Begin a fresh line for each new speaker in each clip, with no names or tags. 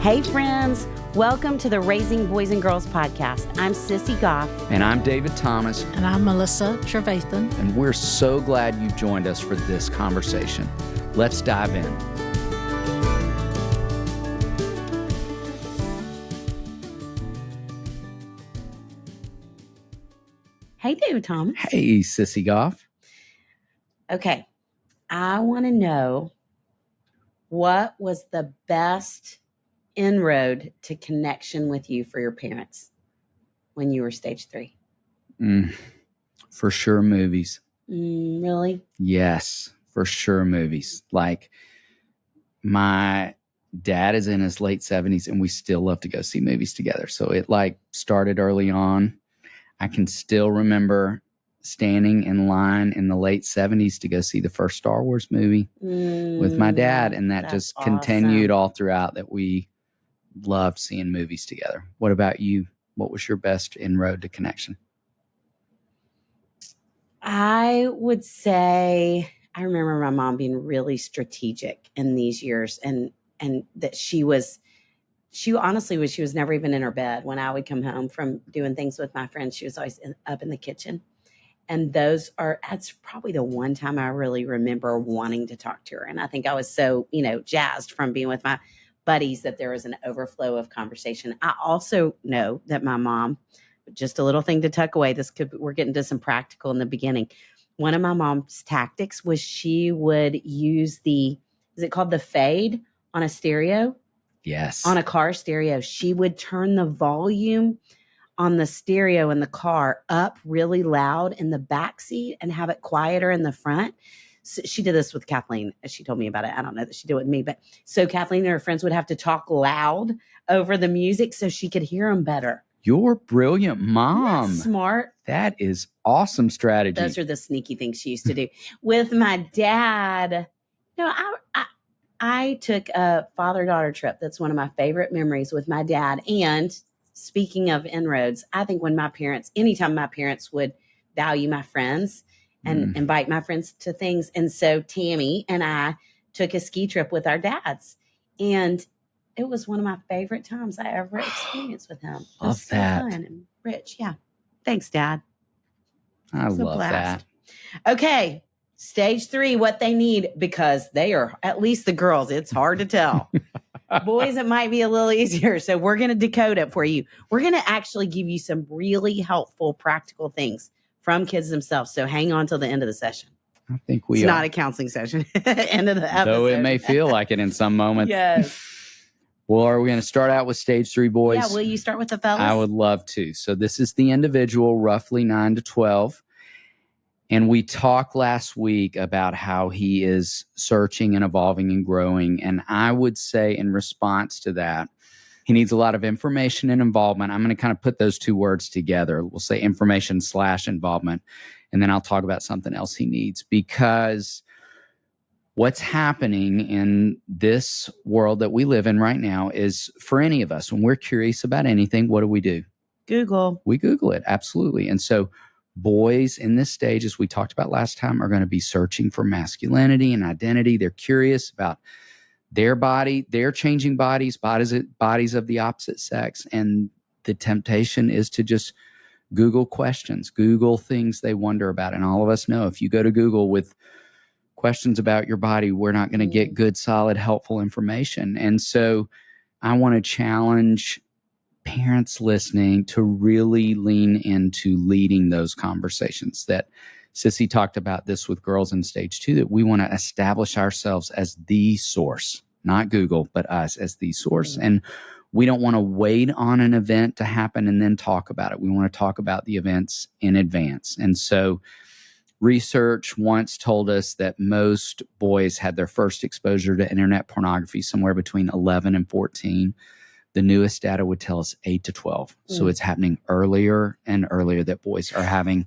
Hey friends, welcome to the Raising Boys and Girls podcast. I'm Sissy Goff.
And I'm David Thomas.
And I'm Melissa Trevathan.
And we're so glad you've joined us for this conversation. Let's dive in.
Hey David Thomas.
Hey Sissy Goff.
Okay, I want to know, what was the best inroad to connection with you for your parents when you were stage 3?
For sure movies.
Really?
Yes, for sure movies. Like, my dad is in his late 70s and we still love to go see movies together. So it started early on. I can still remember standing in line in the late 70s to go see the first Star Wars movie with my dad. And that just continued all throughout, that we loved seeing movies together. What about you? What was your best inroad to connection?
I would say I remember my mom being really strategic in these years, and that she was never even in her bed. When I would come home from doing things with my friends, she was always up in the kitchen. And that's probably the one time I really remember wanting to talk to her. And I think I was so, jazzed from being with my buddies that there was an overflow of conversation. I also know that my mom, just a little thing to tuck away, we're getting to some practical in the beginning. One of my mom's tactics was she would use is it called the fade on a stereo?
Yes.
On a car stereo. She would turn the volume on the stereo in the car up really loud in the back seat and have it quieter in the front. So she did this with Kathleen. She told me about it. I don't know that she did it with me, but so Kathleen and her friends would have to talk loud over the music so she could hear them better.
You're a brilliant mom.
That's smart.
That is awesome strategy.
Those are the sneaky things she used to do. With my dad, I took a father-daughter trip. That's one of my favorite memories with my dad. And speaking of inroads, I think anytime my parents would value my friends and invite my friends to things. And so Tammy and I took a ski trip with our dads. And it was one of my favorite times I ever experienced with him. It was so fun and rich. Yeah. Thanks, Dad.
I love that.
Okay. Stage 3, what they need, because they are, at least the girls, it's hard to tell. Boys, it might be a little easier. So we're going to decode it for you. We're going to actually give you some really helpful, practical things from kids themselves. So hang on till the end of the session.
I think
it's not a counseling session. End of the episode.
Though it may feel like it in some moments.
Yes.
Well, are we going to start out with stage 3, boys?
Yeah, will you start with the fellas?
I would love to. So this is the individual, roughly 9 to 12. And we talked last week about how he is searching and evolving and growing. And I would say in response to that, he needs a lot of information and involvement. I'm going to kind of put those two words together. We'll say information/involvement. And then I'll talk about something else he needs, because what's happening in this world that we live in right now is, for any of us, when we're curious about anything, what do?
Google.
We Google it. Absolutely. And so boys in this stage, as we talked about last time, are going to be searching for masculinity and identity. They're curious about their body, their changing bodies of the opposite sex. And the temptation is to just Google questions, Google things they wonder about. And all of us know, if you go to Google with questions about your body, we're not going to get good, solid, helpful information. And so I want to challenge parents listening to really lean into leading those conversations. That Sissy talked about this with girls in stage 2, that we want to establish ourselves as the source, not Google, but us as the source. And we don't want to wait on an event to happen and then talk about it. We want to talk about the events in advance. And so research once told us that most boys had their first exposure to internet pornography somewhere between 11 and 14. The newest data would tell us 8 to 12. So it's happening earlier and earlier that boys are having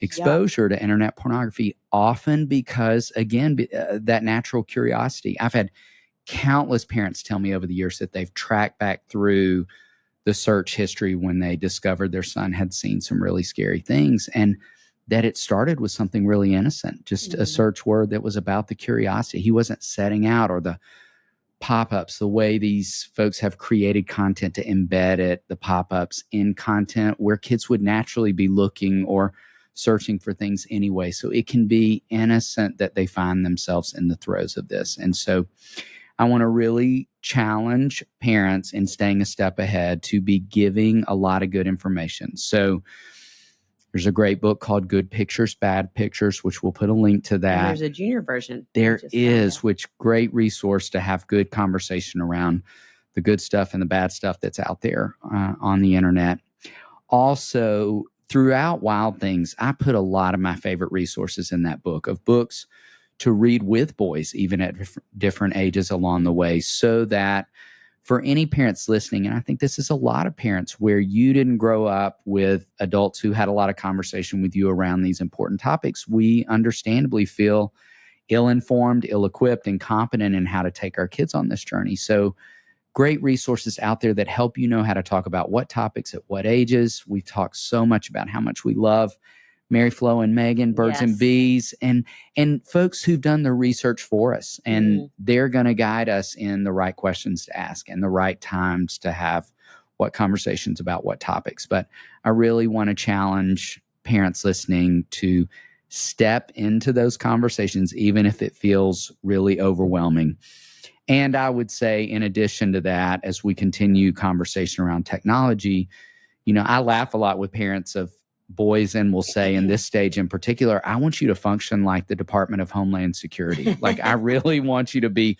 exposure to internet pornography, often because, again, that natural curiosity. I've had countless parents tell me over the years that they've tracked back through the search history when they discovered their son had seen some really scary things, and that it started with something really innocent, just a search word that was about the curiosity. He wasn't setting out, or the pop-ups, the way these folks have created content to embed it, the pop-ups in content where kids would naturally be looking or searching for things anyway. So it can be innocent that they find themselves in the throes of this. And so I want to really challenge parents in staying a step ahead to be giving a lot of good information. So there's a great book called Good Pictures, Bad Pictures, which we'll put a link to that.
And there's a junior version.
There is, which great resource to have good conversation around the good stuff and the bad stuff that's out there on the internet. Also, throughout Wild Things, I put a lot of my favorite resources in that book of books to read with boys, even at different ages along the way, so that for any parents listening, and I think this is a lot of parents where you didn't grow up with adults who had a lot of conversation with you around these important topics, we understandably feel ill-informed, ill-equipped, incompetent in how to take our kids on this journey. So great resources out there that help you know how to talk about what topics at what ages. We've talked so much about how much we love Mary Flo and Megan, Birds and Bees, and folks who've done the research for us. And they're going to guide us in the right questions to ask and the right times to have what conversations about what topics. But I really want to challenge parents listening to step into those conversations, even if it feels really overwhelming. And I would say, in addition to that, as we continue conversation around technology, I laugh a lot with parents of boys and will say in this stage in particular, I want you to function like the Department of Homeland Security. Like, I really want you to be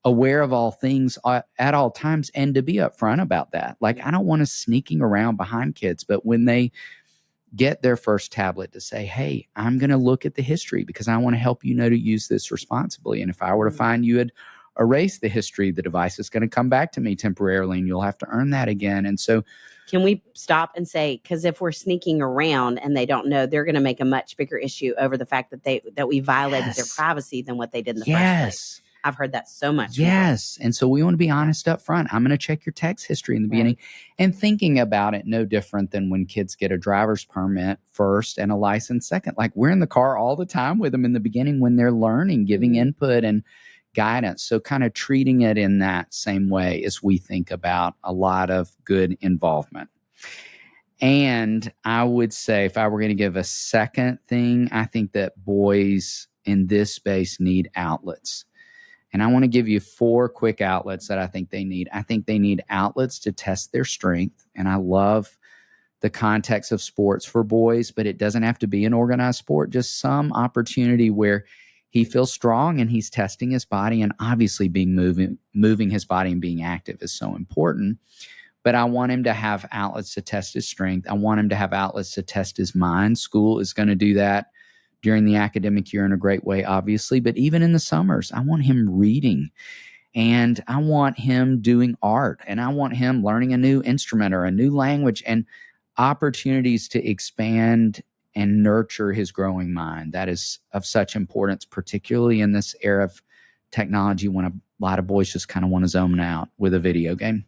aware of all things at all times and to be upfront about that. Like, I don't want us sneaking around behind kids, but when they get their first tablet, to say, hey, I'm going to look at the history because I want to help you know to use this responsibly. And if I were to find you had erased the history, the device is going to come back to me temporarily and you'll have to earn that again. And so
can we stop and say, because if we're sneaking around and they don't know, they're going to make a much bigger issue over the fact that we violated their privacy than what they did in the first place. I've heard that so much.
Yes. And so we want to be honest up front. I'm going to check your text history in the beginning, and thinking about it no different than when kids get a driver's permit first and a license second. Like, we're in the car all the time with them in the beginning when they're learning, giving input and guidance. So kind of treating it in that same way as we think about a lot of good involvement. And I would say, if I were going to give a second thing, I think that boys in this space need outlets. And I want to give you 4 quick outlets that I think they need. I think they need outlets to test their strength. And I love the context of sports for boys, but it doesn't have to be an organized sport, just some opportunity where he feels strong and he's testing his body. And obviously moving his body and being active is so important. But I want him to have outlets to test his strength. I want him to have outlets to test his mind. School is going to do that during the academic year in a great way, obviously. But even in the summers, I want him reading, and I want him doing art, and I want him learning a new instrument or a new language, and opportunities to expand and nurture his growing mind. That is of such importance, particularly in this era of technology when a lot of boys just kind of want to zone out with a video game.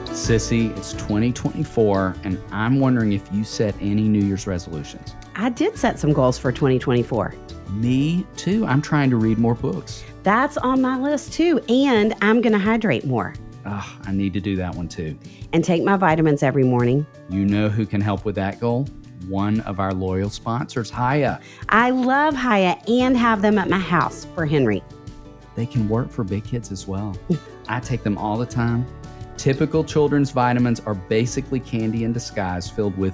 Sissy, it's 2024, and I'm wondering if you set any New Year's resolutions.
I did set some goals for 2024.
Me too. I'm trying to read more books.
That's on my list too. And I'm going to hydrate more.
Oh, I need to do that one too.
And take my vitamins every morning.
You know who can help with that goal? One of our loyal sponsors, Hiya.
I love Hiya and have them at my house for Henry.
They can work for big kids as well. I take them all the time. Typical children's vitamins are basically candy in disguise, filled with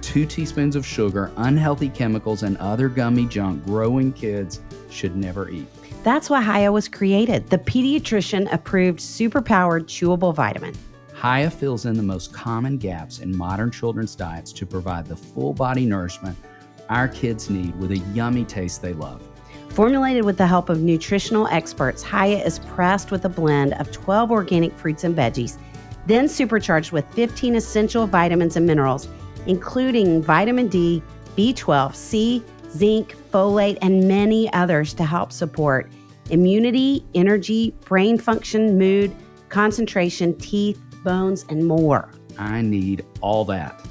2 teaspoons of sugar, unhealthy chemicals, and other gummy junk growing kids should never eat.
That's why Hiya was created, the pediatrician-approved super-powered chewable vitamin.
Hiya fills in the most common gaps in modern children's diets to provide the full body nourishment our kids need with a yummy taste they love.
Formulated with the help of nutritional experts, Hiya is pressed with a blend of 12 organic fruits and veggies, then supercharged with 15 essential vitamins and minerals, including vitamin D, B12, C, zinc, folate, and many others to help support immunity, energy, brain function, mood, concentration, teeth, bones, and more.
I need all that.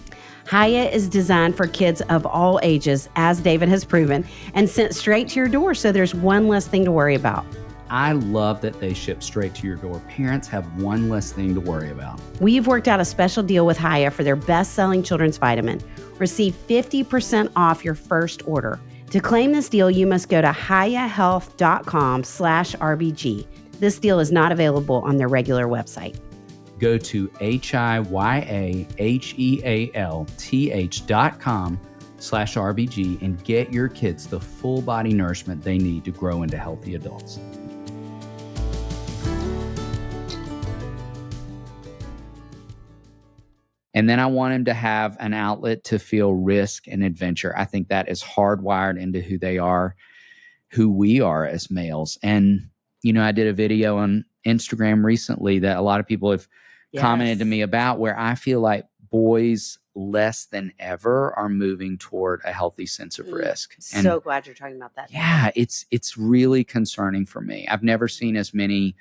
Haya is designed for kids of all ages, as David has proven, and sent straight to your door, so there's one less thing to worry about.
I love that they ship straight to your door. Parents have one less thing to worry about.
We've worked out a special deal with Haya for their best-selling children's vitamin. Receive 50% off your first order. To claim this deal, you must go to hayahealth.com/RBG. This deal is not available on their regular website.
Go to HIYAHEALTH.com/RBG and get your kids the full body nourishment they need to grow into healthy adults. And then I want him to have an outlet to feel risk and adventure. I think that is hardwired into who they are, who we are as males. And, I did a video on Instagram recently that a lot of people have commented to me about, where I feel like boys less than ever are moving toward a healthy sense of risk. And
so glad you're talking about that.
Yeah, it's really concerning for me. I've never seen as many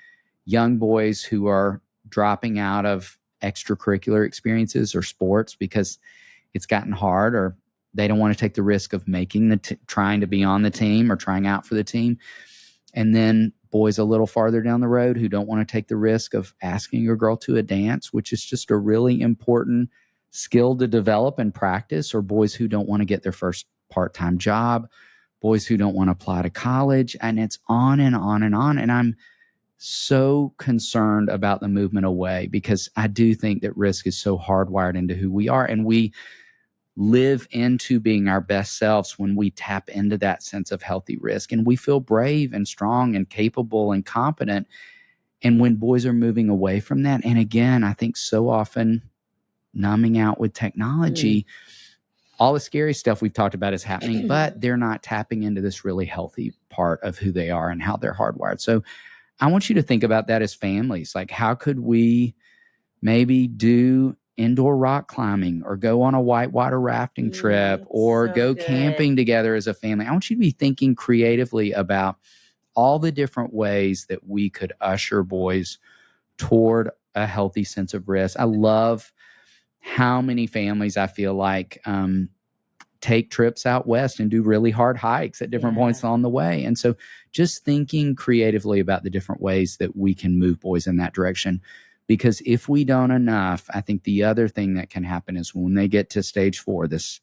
young boys who are dropping out of extracurricular experiences or sports because it's gotten hard, or they don't want to take the risk of making trying to be on the team or trying out for the team. And then boys a little farther down the road who don't want to take the risk of asking a girl to a dance, which is just a really important skill to develop and practice, or boys who don't want to get their first part-time job, boys who don't want to apply to college, and it's on and on and on. And I'm so concerned about the movement away, because I do think that risk is so hardwired into who we are, and we live into being our best selves when we tap into that sense of healthy risk, and we feel brave and strong and capable and competent. And when boys are moving away from that, and again, I think so often numbing out with technology, all the scary stuff we've talked about is happening, but they're not tapping into this really healthy part of who they are and how they're hardwired. So I want you to think about that as families. Like, how could we maybe do indoor rock climbing, or go on a whitewater rafting trip, or go camping together as a family? I want you to be thinking creatively about all the different ways that we could usher boys toward a healthy sense of risk. I love how many families I feel like take trips out west and do really hard hikes at different points along the way. And so just thinking creatively about the different ways that we can move boys in that direction. Because if we don't enough, I think the other thing that can happen is when they get to stage 4, this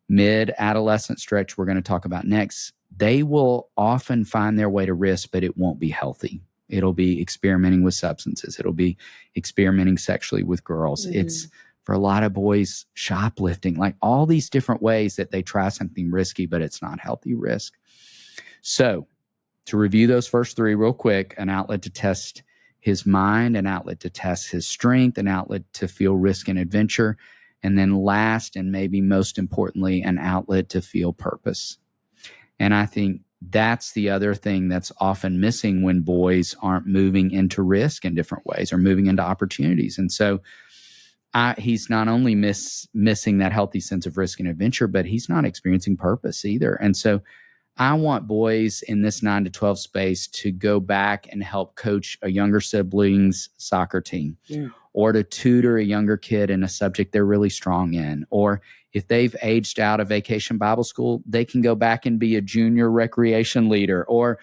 mid-adolescent stretch we're going to talk about next, they will often find their way to risk, but it won't be healthy. It'll be experimenting with substances. It'll be experimenting sexually with girls. It's, for a lot of boys, shoplifting, like all these different ways that they try something risky, but it's not healthy risk. So to review those first 3 real quick: an outlet to test his mind, an outlet to test his strength, an outlet to feel risk and adventure, and then last, and maybe most importantly, an outlet to feel purpose. And I think that's the other thing that's often missing when boys aren't moving into risk in different ways or moving into opportunities. And so he's not only missing that healthy sense of risk and adventure, but he's not experiencing purpose either. And so I want boys in this 9 to 12 space to go back and help coach a younger sibling's soccer team, or to tutor a younger kid in a subject they're really strong in. Or if they've aged out of Vacation Bible School, they can go back and be a junior recreation leader, or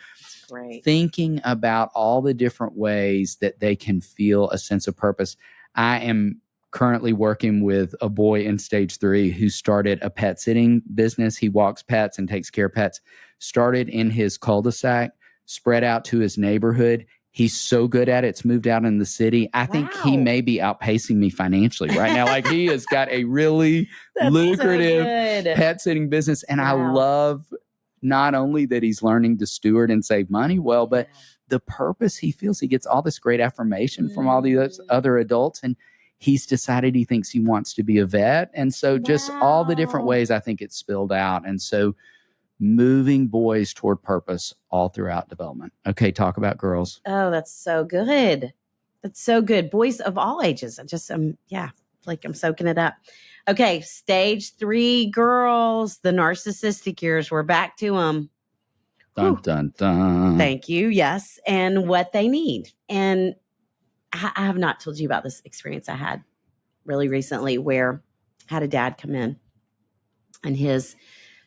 thinking about all the different ways that they can feel a sense of purpose. I am currently working with a boy in stage 3 who started a pet sitting business. He walks pets and takes care of pets. Started in his cul-de-sac, spread out to his neighborhood. He's so good at it. It's moved out in the city. I think he may be outpacing me financially right now. Like, he has got a really lucrative pet sitting business. And I love not only that he's learning to steward and save money well, but the purpose he feels. He gets all this great affirmation from all these other adults. And he's decided he thinks he wants to be a vet. And so just all the different ways I think it's spilled out. And so moving boys toward purpose all throughout development. Okay, talk about girls.
Oh, that's so good. That's so good. Boys of all ages. I just, like I'm soaking it up. Okay, stage 3 girls, the narcissistic years. We're back to them.
Dun, dun, dun.
Thank you. Yes. And what they need. And I have not told you about this experience I had really recently, where had a dad come in, and his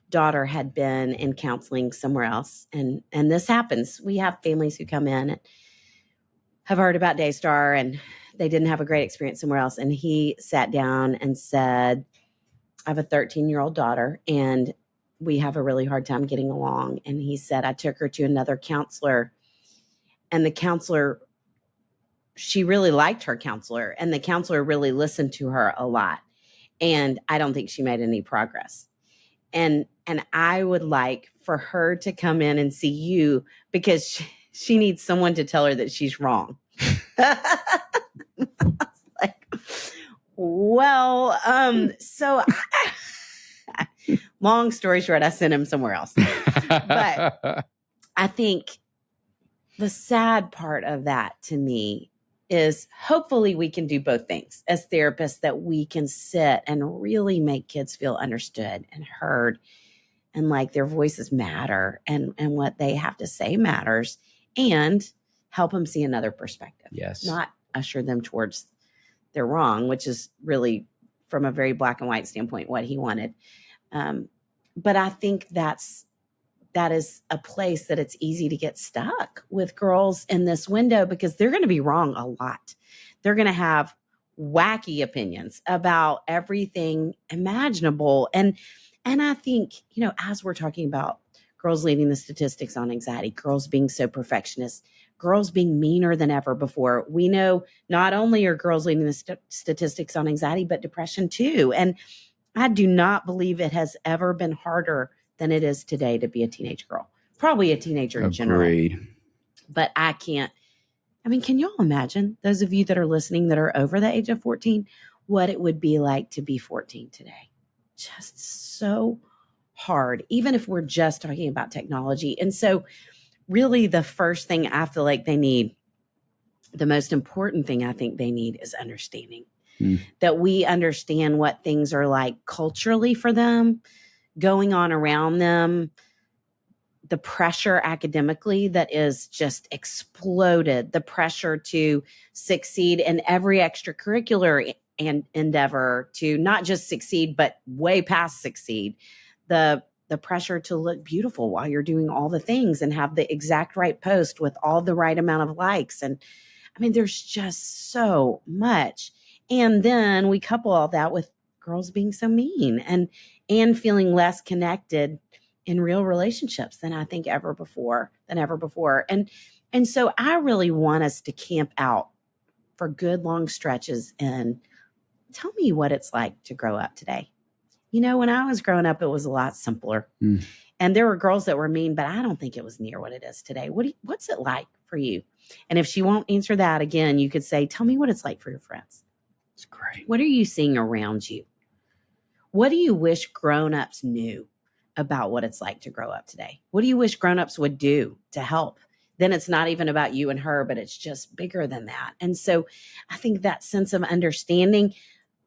daughter had been in counseling somewhere else. And this happens. We have families who come in and have heard about Daystar, and they didn't have a great experience somewhere else. And he sat down and said, I have a 13-year-old daughter, and we have a really hard time getting along. And he said, I took her to another counselor, and the counselor, she really liked her counselor, and the counselor really listened to her a lot. And I don't think she made any progress. And I would like for her to come in and see you, because she needs someone to tell her that she's wrong. Like, well, so long story short, I sent him somewhere else. But I think the sad part of that to me is hopefully we can do both things as therapists, that we can sit and really make kids feel understood and heard, and like their voices matter, and what they have to say matters, and help them see another perspective.
Yes.
Not usher them towards their wrong, which is really from a very black and white standpoint what he wanted. But I think that is a place that it's easy to get stuck with girls in this window, because they're going to be wrong a lot. They're going to have wacky opinions about everything imaginable. And I think, as we're talking about girls leading the statistics on anxiety, girls being so perfectionist, girls being meaner than ever before, we know not only are girls leading the statistics on anxiety, but depression too. And I do not believe it has ever been harder than it is today to be a teenage girl, probably a teenager in general.
Agreed.
But can y'all imagine, those of you that are listening that are over the age of 14, what it would be like to be 14 today? Just so hard, even if we're just talking about technology. And so really the first thing I feel like they need, the most important thing I think they need, is understanding. That we understand what things are like culturally for them, going on around them, the pressure academically that is just exploded, the pressure to succeed in every extracurricular and endeavor, to not just succeed, but way past succeed, the pressure to look beautiful while you're doing all the things and have the exact right post with all the right amount of likes. And there's just so much. And then we couple all that with girls being so mean and feeling less connected in real relationships than I think ever before. And so I really want us to camp out for good long stretches and tell me what it's like to grow up today. When I was growing up, it was a lot simpler. And there were girls that were mean, but I don't think it was near what it is today. What's it like for you? And if she won't answer that, again, you could say, tell me what it's like for your friends.
It's great.
What are you seeing around you? What do you wish grown-ups knew about what it's like to grow up today? What do you wish grown-ups would do to help? Then it's not even about you and her, but it's just bigger than that. And so I think that sense of understanding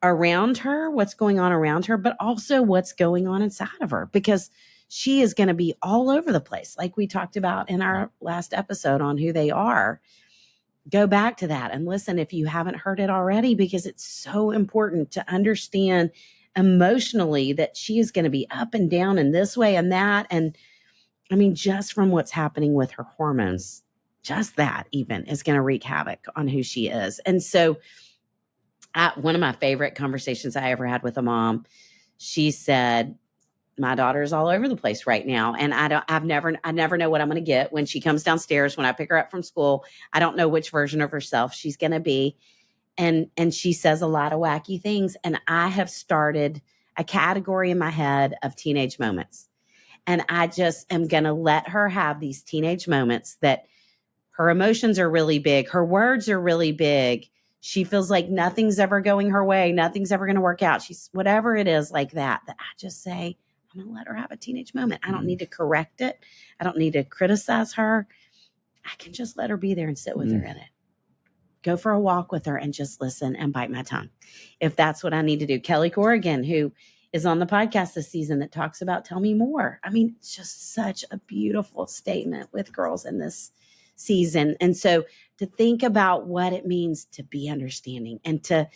around her, what's going on around her, but also what's going on inside of her, because she is going to be all over the place. Like we talked about in our last episode on who they are. Go back to that and listen if you haven't heard it already, because it's so important to understand emotionally that she is going to be up and down in this way and that. And just from what's happening with her hormones, just that even is going to wreak havoc on who she is. And so one of my favorite conversations I ever had with a mom, she said, my daughter's all over the place right now. And I never know what I'm going to get when she comes downstairs, when I pick her up from school. I don't know which version of herself she's going to be. And she says a lot of wacky things. And I have started a category in my head of teenage moments. And I just am going to let her have these teenage moments that her emotions are really big. Her words are really big. She feels like nothing's ever going her way. Nothing's ever going to work out. She's whatever it is like that I just say, I'm going to let her have a teenage moment. I don't need to correct it. I don't need to criticize her. I can just let her be there and sit with her in it. Go for a walk with her and just listen and bite my tongue, if that's what I need to do. Kelly Corrigan, who is on the podcast this season, that talks about Tell Me More. It's just such a beautiful statement with girls in this season. And so to think about what it means to be understanding, and I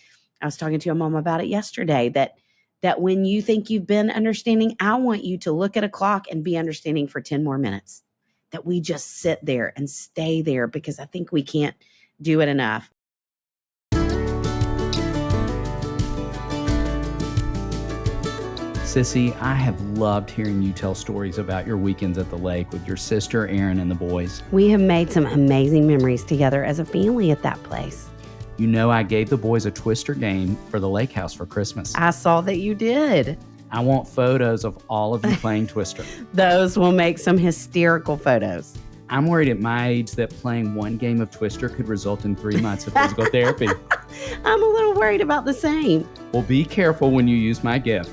was talking to a mom about it yesterday, that that when you think you've been understanding, I want you to look at a clock and be understanding for 10 more minutes. That we just sit there and stay there, because I think we can't do it enough.
Sissy, I have loved hearing you tell stories about your weekends at the lake with your sister, Erin, and the boys.
We have made some amazing memories together as a family at that place.
You know, I gave the boys a Twister game for the lake house for Christmas.
I saw that you did.
I want photos of all of you playing Twister.
Those will make some hysterical photos.
I'm worried at my age that playing one game of Twister could result in 3 months of physical therapy.
I'm a little worried about the same.
Well, be careful when you use my gift.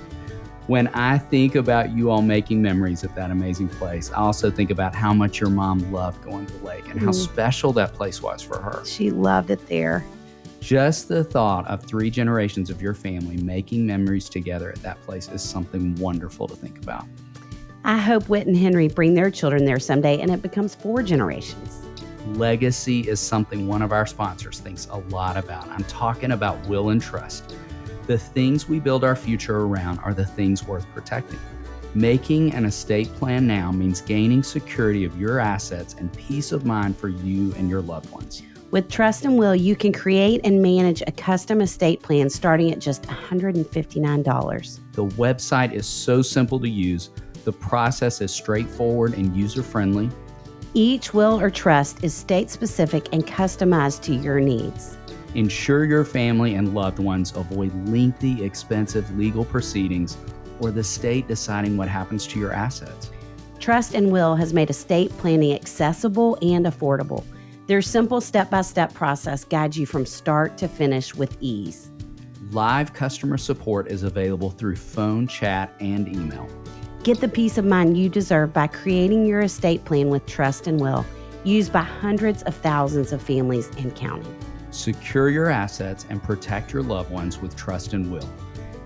When I think about you all making memories at that amazing place, I also think about how much your mom loved going to the lake and how special that place was for her.
She loved it there.
Just the thought of 3 generations of your family making memories together at that place is something wonderful to think about.
I hope Whit and Henry bring their children there someday and it becomes 4 generations.
Legacy is something one of our sponsors thinks a lot about. I'm talking about will and trust. The things we build our future around are the things worth protecting. Making an estate plan now means gaining security of your assets and peace of mind for you and your loved ones.
With Trust and Will, you can create and manage a custom estate plan starting at just $159.
The website is so simple to use. The process is straightforward and user-friendly.
Each will or trust is state-specific and customized to your needs.
Ensure your family and loved ones avoid lengthy, expensive legal proceedings or the state deciding what happens to your assets.
Trust and Will has made estate planning accessible and affordable. Their simple step-by-step process guides you from start to finish with ease.
Live customer support is available through phone, chat, and email.
Get the peace of mind you deserve by creating your estate plan with Trust and Will, used by hundreds of thousands of families and counting.
Secure your assets and protect your loved ones with Trust and Will.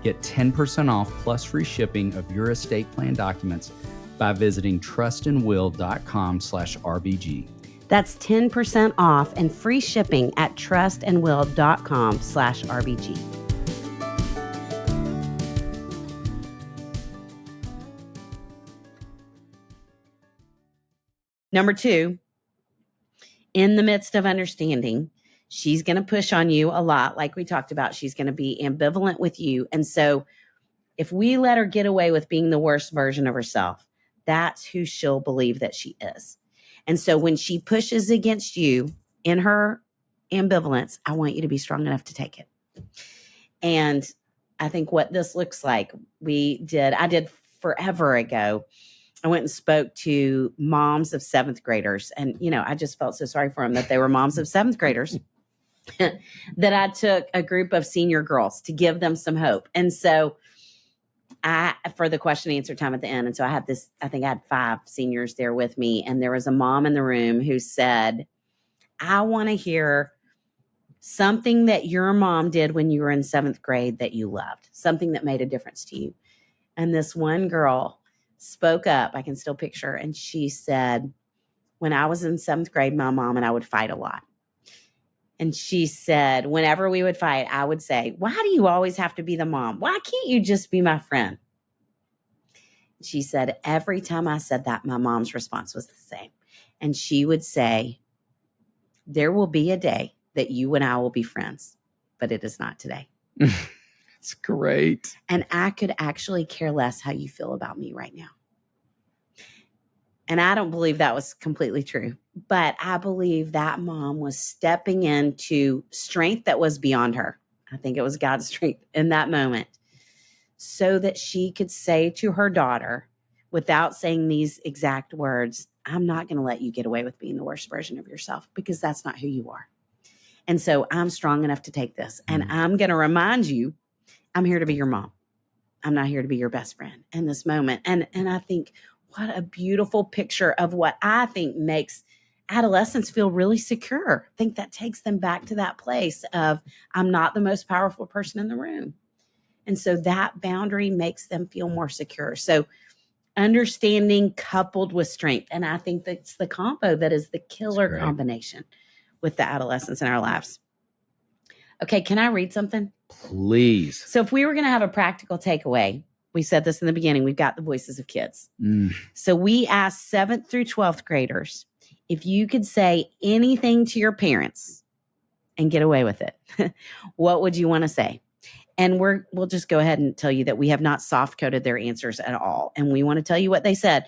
Get 10% off plus free shipping of your estate plan documents by visiting trustandwill.com/RBG.
That's 10% off and free shipping at trustandwill.com/RBG. Number 2, in the midst of understanding, she's going to push on you a lot. Like we talked about, she's going to be ambivalent with you. And so if we let her get away with being the worst version of herself, that's who she'll believe that she is. And so when she pushes against you in her ambivalence, I want you to be strong enough to take it. And I think what this looks like, I did forever ago. I went and spoke to moms of 7th graders. And, I just felt so sorry for them that they were moms of 7th graders. That I took a group of senior girls to give them some hope. And so for the question and answer time at the end. And so I think I had 5 seniors there with me. And there was a mom in the room who said, I want to hear something that your mom did when you were in 7th grade that you loved, something that made a difference to you. And this one girl spoke up. I can still picture her. And she said, when I was in 7th grade, my mom and I would fight a lot. And she said, whenever we would fight, I would say, why do you always have to be the mom? Why can't you just be my friend? She said, every time I said that, my mom's response was the same. And she would say, there will be a day that you and I will be friends, but it is not today.
It's great.
And I could actually care less how you feel about me right now. And I don't believe that was completely true, but I believe that mom was stepping into strength that was beyond her. I think it was God's strength in that moment so that she could say to her daughter, without saying these exact words, I'm not going to let you get away with being the worst version of yourself because that's not who you are. And so I'm strong enough to take this. And I'm going to remind you, I'm here to be your mom. I'm not here to be your best friend in this moment. And I think, what a beautiful picture of what I think makes adolescents feel really secure. I think that takes them back to that place of, I'm not the most powerful person in the room. And so that boundary makes them feel more secure. So understanding coupled with strength. And I think that's the combo that is the killer combination with the adolescents in our lives. Okay, can I read something?
Please.
So if we were going to have a practical takeaway, we said this in the beginning, we've got the voices of kids. So we asked 7th through 12th graders if you could say anything to your parents and get away with it, what would you want to say? And we'll just go ahead and tell you that we have not soft coded their answers at all. And we want to tell you what they said.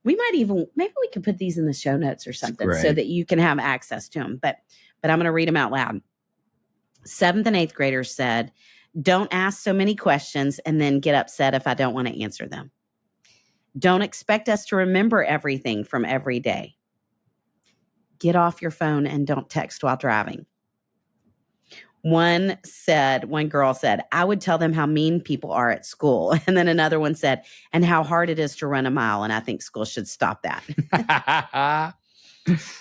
We might even, maybe we could put these in the show notes or something so that you can have access to them. But I'm going to read them out loud. 7th and 8th graders said, don't ask so many questions and then get upset if I don't want to answer them. Don't expect us to remember everything from every day. Get off your phone and don't text while driving. One girl said, I would tell them how mean people are at school. And then another one said, and how hard it is to run a mile. And I think school should stop that.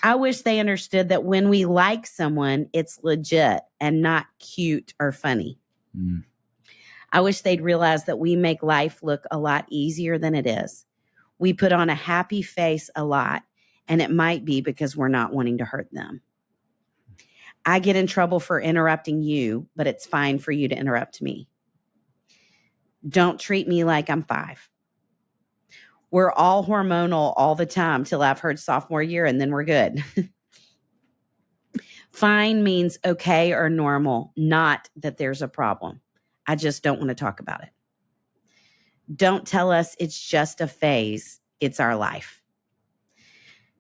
I wish they understood that when we like someone, it's legit and not cute or funny. I wish they'd realize that we make life look a lot easier than it is. We put on a happy face a lot, and it might be because we're not wanting to hurt them. I get in trouble for interrupting you, but it's fine for you to interrupt me. Don't treat me like I'm 5. We're all hormonal all the time till I've heard sophomore year, and then we're good. Fine means okay or normal, not that there's a problem. I just don't want to talk about it. Don't tell us it's just a phase. It's our life.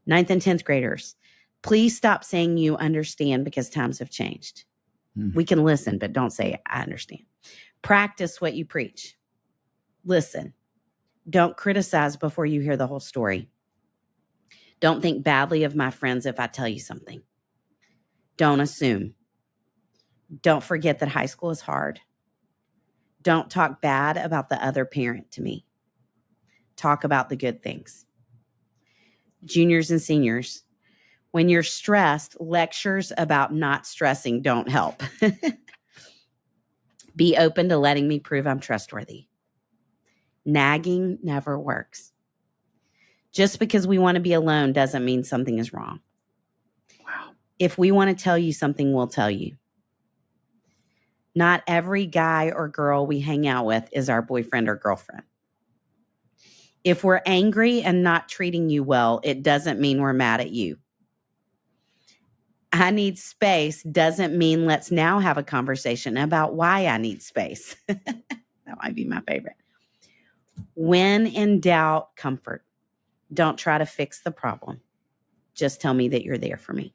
9th and 10th graders, please stop saying you understand because times have changed. We can listen, but don't say I understand. Practice what you preach. Listen. Don't criticize before you hear the whole story. Don't think badly of my friends if I tell you something. Don't assume. Don't forget that high school is hard. Don't talk bad about the other parent to me. Talk about the good things. Juniors and seniors, when you're stressed, lectures about not stressing don't help. Be open to letting me prove I'm trustworthy. Nagging never works. Just because we want to be alone doesn't mean something is wrong.
Wow.
If we want to tell you something, we'll tell you. Not every guy or girl we hang out with is our boyfriend or girlfriend. If we're angry and not treating you well, it doesn't mean we're mad at you. I need space doesn't mean let's now have a conversation about why I need space. That might be my favorite. When in doubt, comfort. Don't try to fix the problem. Just tell me that you're there for me.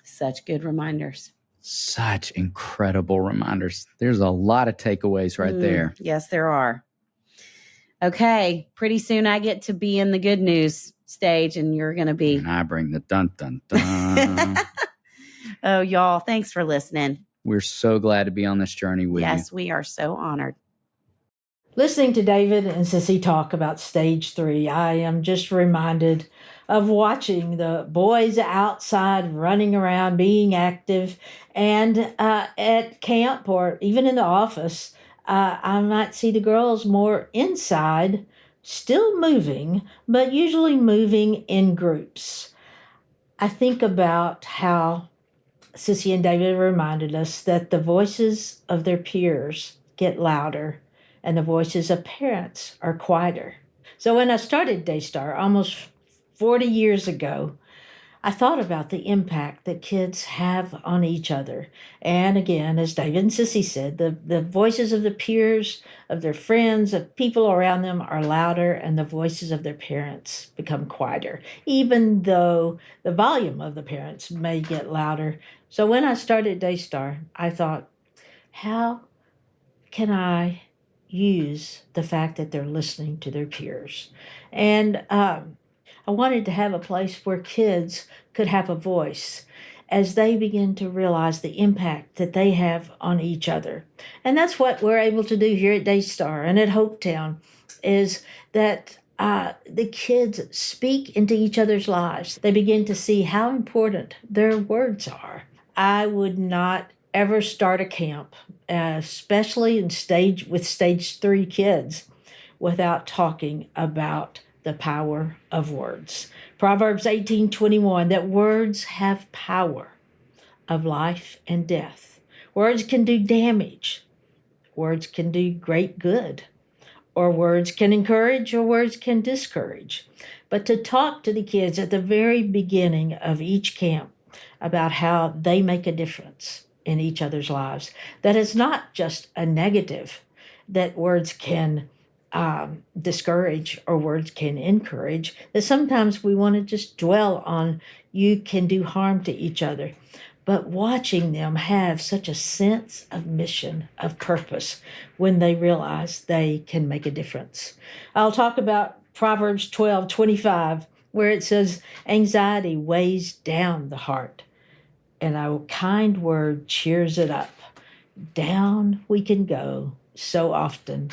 Such good reminders.
Such incredible reminders. There's a lot of takeaways right there.
Yes, there are. Okay, pretty soon I get to be in the good news stage and you're going to be.
And I bring the dun, dun, dun.
Oh, y'all, thanks for listening.
We're so glad to be on this journey with you.
Yes, we are so honored.
Listening to David and Sissy talk about stage 3, I am just reminded of watching the boys outside running around, being active, and at camp or even in the office, I might see the girls more inside, still moving, but usually moving in groups. I think about how Sissy and David reminded us that the voices of their peers get louder and the voices of parents are quieter. So when I started Daystar almost 40 years ago, I thought about the impact that kids have on each other. And again, as David and Sissy said, the voices of the peers, of their friends, of people around them are louder, and the voices of their parents become quieter, even though the volume of the parents may get louder. So when I started Daystar, I thought, how can I use the fact that they're listening to their peers? And I wanted to have a place where kids could have a voice as they begin to realize the impact that they have on each other. And that's what we're able to do here at Daystar and at Hopetown, is that the kids speak into each other's lives. They begin to see how important their words are. I would not ever start a camp, especially with stage 3 kids, without talking about the power of words. Proverbs 18:21, that words have power of life and death. Words can do damage. Words can do great good. Or words can encourage, or words can discourage. But to talk to the kids at the very beginning of each camp about how they make a difference in each other's lives, that it's not just a negative, that words can discourage or words can encourage, that sometimes we want to just dwell on you can do harm to each other. But watching them have such a sense of mission, of purpose, when they realize they can make a difference. I'll talk about Proverbs 12:25, where it says, anxiety weighs down the heart, and a kind word cheers it up. Down we can go so often,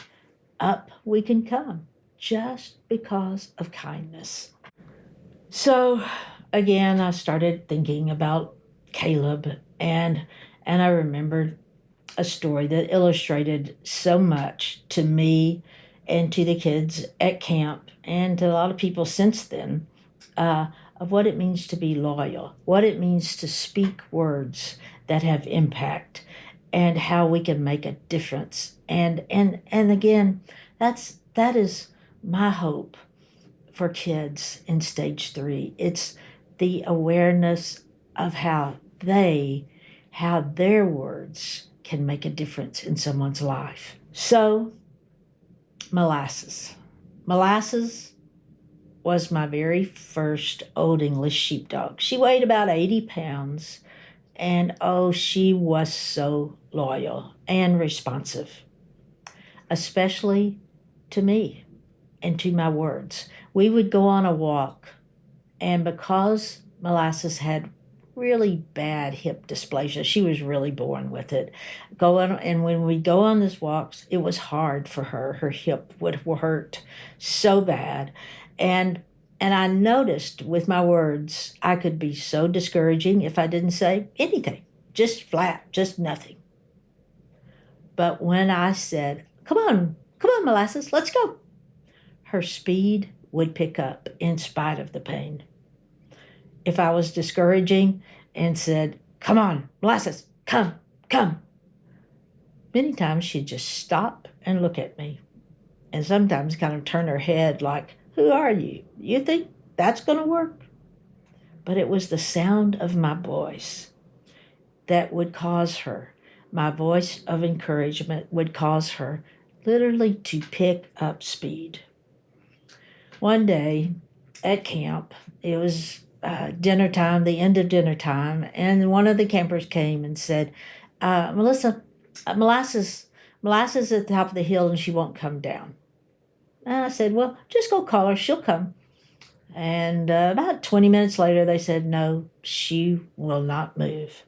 up we can come, just because of kindness. So again, I started thinking about Caleb, and I remembered a story that illustrated so much to me and to the kids at camp and to a lot of people since then, of what it means to be loyal, what it means to speak words that have impact, and how we can make a difference. And again, that is my hope for kids in stage 3. It's the awareness of how their words can make a difference in someone's life. So, Molasses. Molasses was my very first Old English sheepdog. She weighed about 80 pounds, and oh, she was so loyal and responsive, especially to me and to my words. We would go on a walk, and because Molasses had really bad hip dysplasia, she was really born with it. And when we go on these walks, it was hard for her. Her hip would hurt so bad. And I noticed with my words, I could be so discouraging if I didn't say anything, just flat, just nothing. But when I said, come on, Molasses, let's go, her speed would pick up in spite of the pain. If I was discouraging and said, come on, Molasses, come, many times she'd just stop and look at me, and sometimes kind of turn her head like, who are you? You think that's going to work? But it was the sound of my voice that would cause her, my voice of encouragement would cause her literally to pick up speed. One day at camp, it was dinner time, the end of dinner time, and one of the campers came and said, Molasses at the top of the hill and she won't come down. And I said, well, just go call her, she'll come. And about 20 minutes later, they said, no, she will not move.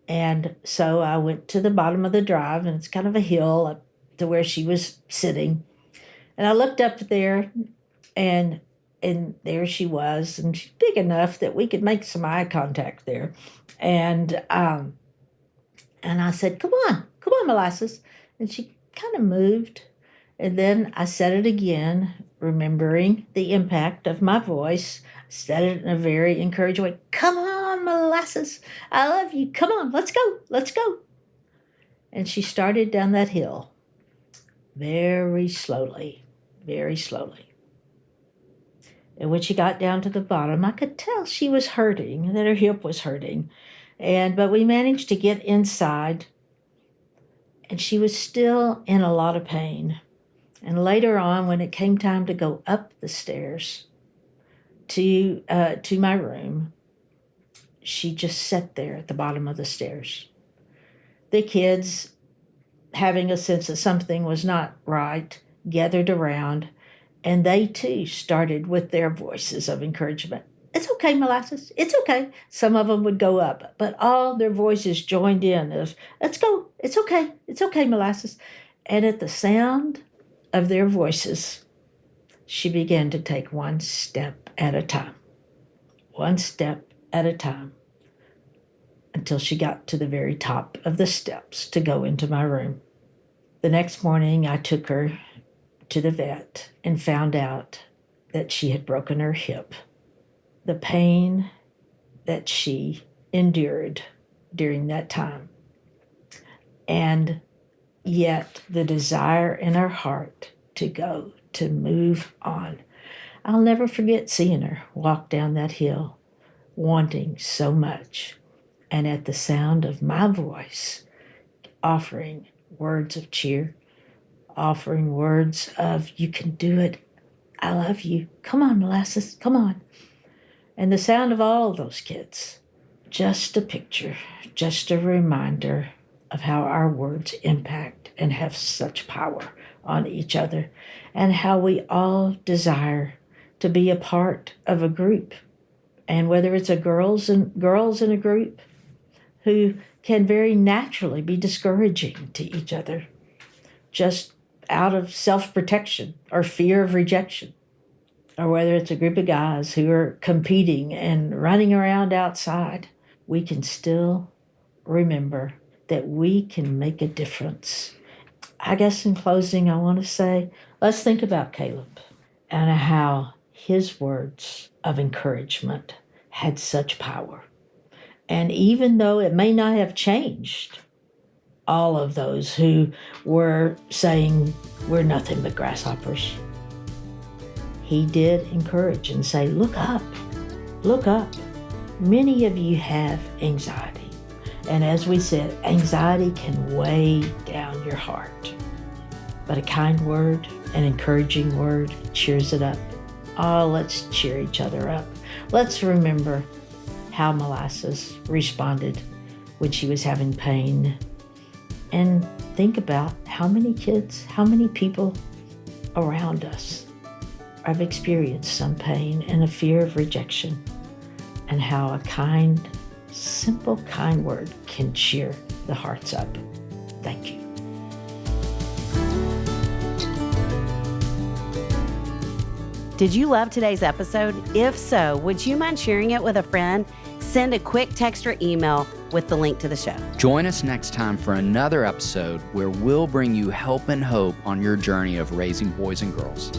And so I went to the bottom of the drive, and it's kind of a hill up to where she was sitting. And I looked up there, and there she was, and she's big enough that we could make some eye contact there. And I said, come on, Molasses. And she kind of moved. And then I said it again, remembering the impact of my voice. I said it in a very encouraging way. Come on, Molasses. I love you. Come on, let's go. And she started down that hill very slowly. And when she got down to the bottom, I could tell she was hurting, that her hip was hurting. But we managed to get inside, and she was still in a lot of pain. And later on, when it came time to go up the stairs to my room, she just sat there at the bottom of the stairs. The kids, having a sense that something was not right, gathered around, and they too started with their voices of encouragement. It's okay, Molasses. It's okay. Some of them would go up, but all their voices joined in as, let's go. It's okay. It's okay, Molasses. And at the sound of their voices, she began to take one step at a time, until she got to the very top of the steps to go into my room. The next morning, I took her to the vet and found out that she had broken her hip. The pain that she endured during that time. And yet the desire in her heart to go, to move on. I'll never forget seeing her walk down that hill, wanting so much. And at the sound of my voice, offering words of cheer, offering words of, you can do it, I love you, come on, molasses, come on. And the sound of all those kids, just a picture, just a reminder of how our words impact and have such power on each other, and how we all desire to be a part of a group. And whether it's girls in a group who can very naturally be discouraging to each other, just out of self-protection or fear of rejection, or whether it's a group of guys who are competing and running around outside, we can still remember that we can make a difference. I guess in closing, I want to say, let's think about Caleb and how his words of encouragement had such power. And even though it may not have changed all of those who were saying, we're nothing but grasshoppers, he did encourage and say, look up, look up. Many of you have anxiety. And as we said, anxiety can weigh down your heart. But a kind word, an encouraging word, cheers it up. Oh, let's cheer each other up. Let's remember how Molasses responded when she was having pain. And think about how many kids, how many people around us have experienced some pain and a fear of rejection, and how a kind, simple, kind word can cheer the hearts up. Thank you.
Did you love today's episode? If so, would you mind sharing it with a friend? Send a quick text or email with the link to the show.
Join us next time for another episode where we'll bring you help and hope on your journey of raising boys and girls.